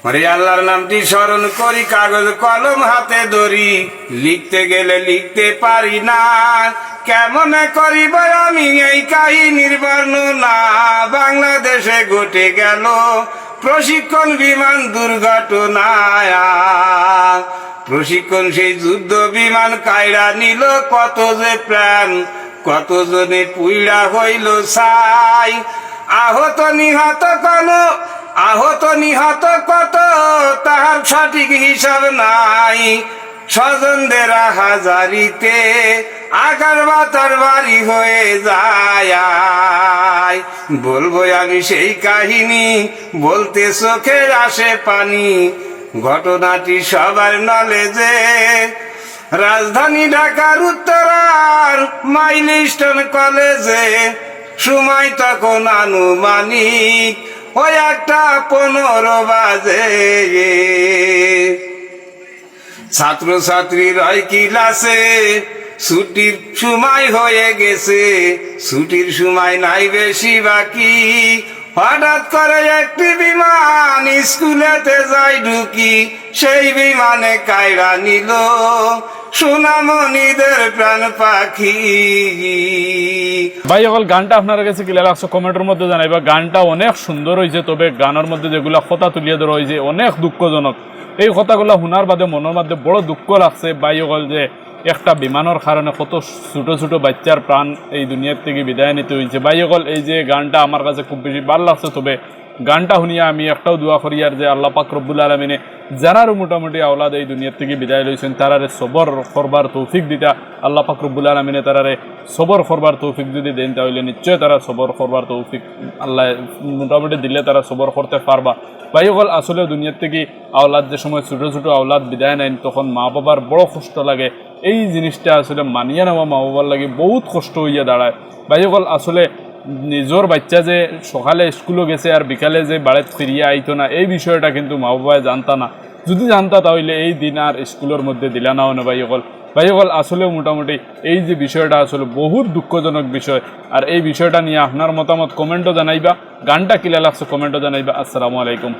ওরে আল্লাহর নামটি স্মরণ করি, কাগজ কলম হাতে ধরি, লিখতে গেলে লিখতে পারি না। কেমনে করিব আমি এই কাহিনীর বর্ণনা? বাংলাদেশে ঘটে গেল প্রশিক্ষণ বিমান দুর্ঘটনায়। প্রশিক্ষণ সেই যুদ্ধ বিমান কায়রা নিল কত যে প্রাণ, কত জনে পুইড়া হইল ছাই। আহত নিহত কত তাহার সঠিক হিসাব নাই। স্বজনদের হাজারিতে আগার বাতার বাড়ি হয়ে যায়। বলবো আমি সেই কাহিনী, বলতে চোখের আসে পানি। ঘটনাটি সবার নলেজে, রাজধানী ঢাকার উত্তরার মাইলস্টোন কলেজে। সময় তখন আনুমানিক ওই 1:15 বাজে। ছাত্র ছাত্রী রয় ক্লাসে, ছুটির সময় হয়ে গেছে, ছুটির সময় নাই বেশি বাকি। হঠাৎ করে একটি বিমান স্কুলেতে যাই ঢুকি, সেই বিমানে কায়রা নিল সোনামণিদের প্রাণ পাখি। ভাই সকল গানটা আপনার কাছে কি লাগছে কমেন্টের মধ্যে জানাইবা। গানটা অনেক সুন্দর হয়েছে, তবে গানের মধ্যে যেগুলা কথা তুলিয়ে ধরা হয়েছে অনেক দুঃখজনক। এই কথাগুলো শোনার বাদে মনের মধ্যে বড় দুঃখ লাগছে ভাই সকল, যে একটা বিমানের কারণে কত ছোট ছোট বাচ্চার প্রাণ এই দুনিয়ার থেকে বিদায় নিতে হয়েছে। ভাই সকল, এই যে গানটা আমার কাছে খুব বেশি ভালো লাগছে। তবে গানটা শুনিয়া আমি একটাও দোয়া করি আর যে আল্লাহ পাক রব্বুল আলামিনে যারারও মোটামুটি আওলাদ এই দুনিয়ার থেকে বিদায় লইছেন তারারে সবর করবার তৌফিক দিতা। আল্লাহ পাক রব্বুল আলামিনে তারারে সবর করবার তৌফিক যদি দেন তাহলে নিশ্চয় তারা সবর করবার তৌফিক আল্লাহ মোটামুটি দিলে তারা সবর করতে পারবা। ভাই সকল, আসলে দুনিয়ার থেকে আওলাদ যে সময় ছোটো ছোটো আওলাদ বিদায় নেন তখন মা বাবার বড় কষ্ট লাগে। এই জিনিসটা আসলে মানিয়ে নেওয়া মা বাবার লাগে বহুত কষ্ট হইয়া দাঁড়ায়। ভাই সকল, আসলে নিজের বাচ্চা যে সকালে স্কুলে গেছে আর বিকালে যে বাড়িতে ফিরিয়ে আইতো না, এই বিষয়টা কিন্তু মা বাবায় জানতা না। যদি জানতা তাহলে এই দিন আর স্কুলের মধ্যে দিলা নাও না। ভাই সকল, আসলে মোটামুটি এই যে বিষয়টা আসলে বহুত দুঃখজনক বিষয়। আর এই বিষয়টা নিয়ে আপনার মতামত কমেন্টও জানাইবা। গানটা কিলা লাগছে কমেন্টও জানাইবা। আসসালামু আলাইকুম।